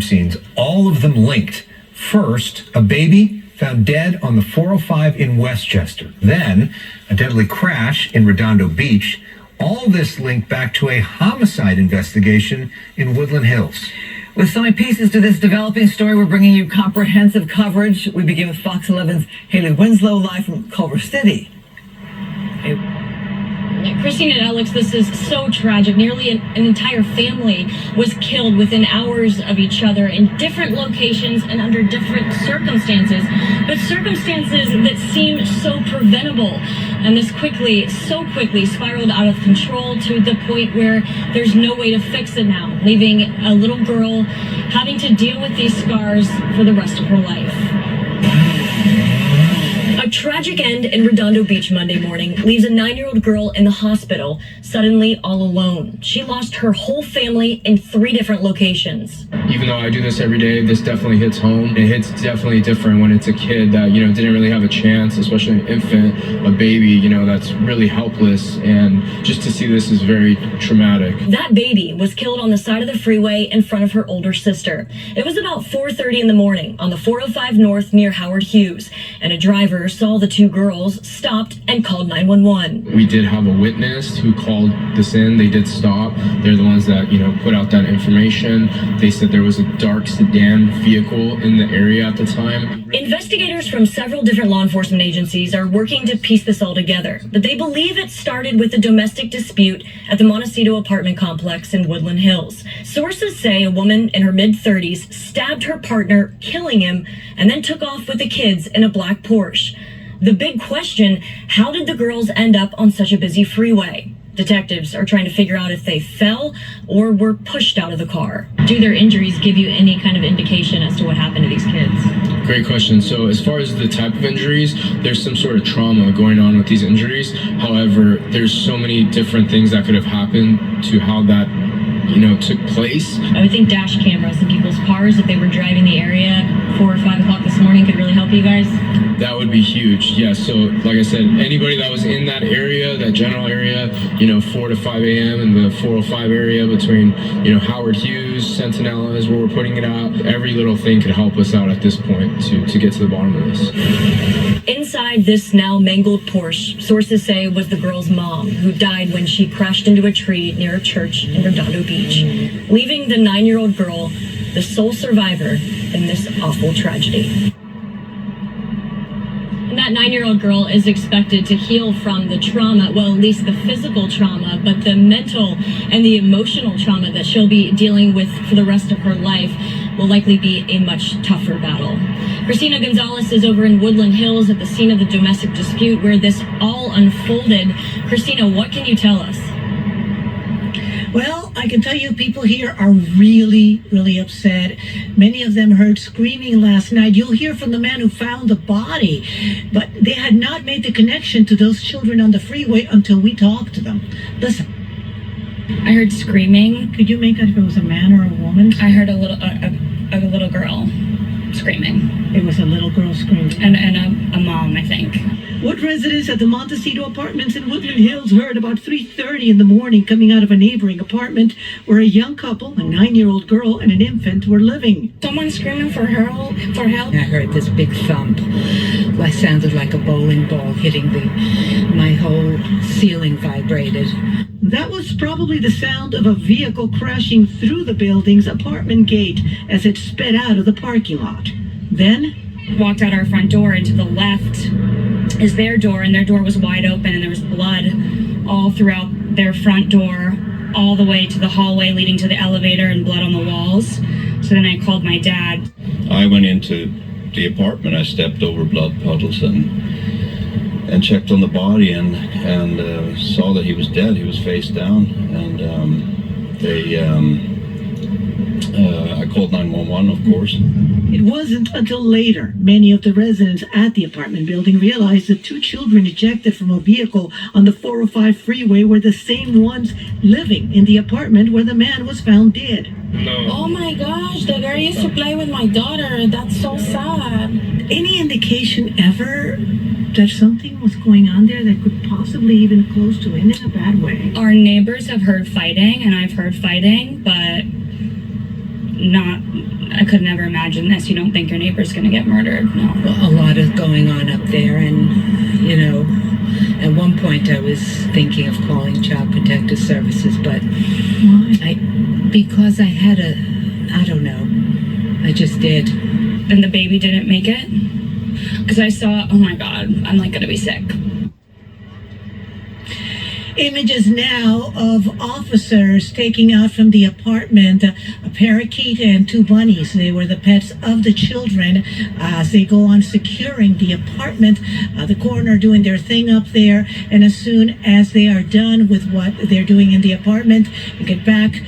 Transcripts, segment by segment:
scenes, all of them linked. First, a baby found dead on the 405 in Westchester. Then, a deadly crash in Redondo Beach. All this linked back to a homicide investigation in Woodland Hills. With so many pieces to this developing story, we're bringing you comprehensive coverage. We begin with Fox 11's Haley Winslow live from Culver City. Christine and Alex, this is so tragic. Nearly an entire family was killed within hours of each other in different locations and under different circumstances, but circumstances that seem so preventable. And this so quickly spiraled out of control to the point where there's no way to fix it now, leaving a little girl having to deal with these scars for the rest of her life. A tragic end in Redondo Beach Monday morning leaves a 9-year-old girl in the hospital, suddenly all alone. She lost her whole family in 3 different locations. Even though I do this every day, this definitely hits home. It hits definitely different when it's a kid that, didn't really have a chance, especially an infant, a baby, that's really helpless. And just to see this is very traumatic. That baby was killed on the side of the freeway in front of her older sister. It was about 4:30 in the morning on the 405 North near Howard Hughes, and a driver saw the 2 girls, stopped, and called 911. We did have a witness who called this in. They did stop. They're the ones that, put out that information. They said there was a dark sedan vehicle in the area at the time. Investigators from several different law enforcement agencies are working to piece this all together, but they believe it started with a domestic dispute at the Montecito apartment complex in Woodland Hills. Sources say a woman in her mid-30s stabbed her partner, killing him, and then took off with the kids in a black Porsche. The big question, how did the girls end up on such a busy freeway? Detectives are trying to figure out if they fell or were pushed out of the car. Do their injuries give you any kind of indication as to what happened to these kids? Great question. So as far as the type of injuries, there's some sort of trauma going on with these injuries. However, there's so many different things that could have happened to how that took place. I would think dash cameras in people's cars, if they were driving the area 4 or 5 o'clock this morning, could really help you guys. That would be huge. Yeah. So like I said, anybody that was in that area, that general area, 4 to 5 a.m. in the 405 area between, Howard Hughes, Centinela is where we're putting it out. Every little thing could help us out at this point to get to the bottom of this. Inside this now mangled Porsche, sources say was the girl's mom, who died when she crashed into a tree near a church in Redondo Beach, leaving the 9-year-old girl the sole survivor in this awful tragedy. And that 9-year-old girl is expected to heal from the trauma, well, at least the physical trauma, but the mental and the emotional trauma that she'll be dealing with for the rest of her life will likely be a much tougher battle. Christina Gonzalez is over in Woodland Hills at the scene of the domestic dispute where this all unfolded. Christina, what can you tell us? Well, I can tell you people here are really, really upset. Many of them heard screaming last night. You'll hear from the man who found the body, but they had not made the connection to those children on the freeway until we talked to them. Listen. I heard screaming. Could you make out if it was a man or a woman? I heard a little girl screaming. It was a little girl screaming. And a mom, I think. What residents at the Montecito apartments in Woodland Hills heard about 3:30 in the morning coming out of a neighboring apartment where a young couple, a 9-year-old girl and an infant, were living. Someone screaming for help. I heard this big thump. What sounded like a bowling ball hitting my whole ceiling vibrated. That was probably the sound of a vehicle crashing through the building's apartment gate as it sped out of the parking lot. Then walked out our front door, and to the left is their door, and their door was wide open, and there was blood all throughout their front door, all the way to the hallway leading to the elevator, and blood on the walls. So then I called my dad. I went into the apartment. I stepped over blood puddles and checked on the body and saw that he was dead. He was face down, and I called 911, of course. It wasn't until later many of the residents at the apartment building realized the 2 children ejected from a vehicle on the 405 freeway were the same ones living in the apartment where the man was found dead. No. Oh my gosh, the girl used to play with my daughter. That's so sad. Any indication ever that something was going on there that could possibly even close to end in a bad way? Our neighbors have heard fighting, and I've heard fighting, but I could never imagine this. You don't think your neighbor's going to get murdered. No. A lot is going on up there, and at one point I was thinking of calling Child Protective Services, but because I had I don't know, I just did. And the baby didn't make it? Because I saw, oh my God, I'm like going to be sick. Images now of officers taking out from the apartment a parakeet and 2 bunnies. They were the pets of the children as they go on securing the apartment. The coroner doing their thing up there, and as soon as they are done with what they're doing in the apartment and get back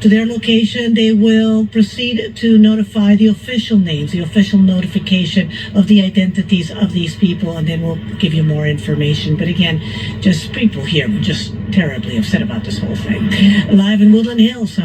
to their location, they will proceed to notify the official names, the official notification of the identities of these people, and then we'll give you more information. But again, just people here were just terribly upset about this whole thing. Live in Woodland Hills.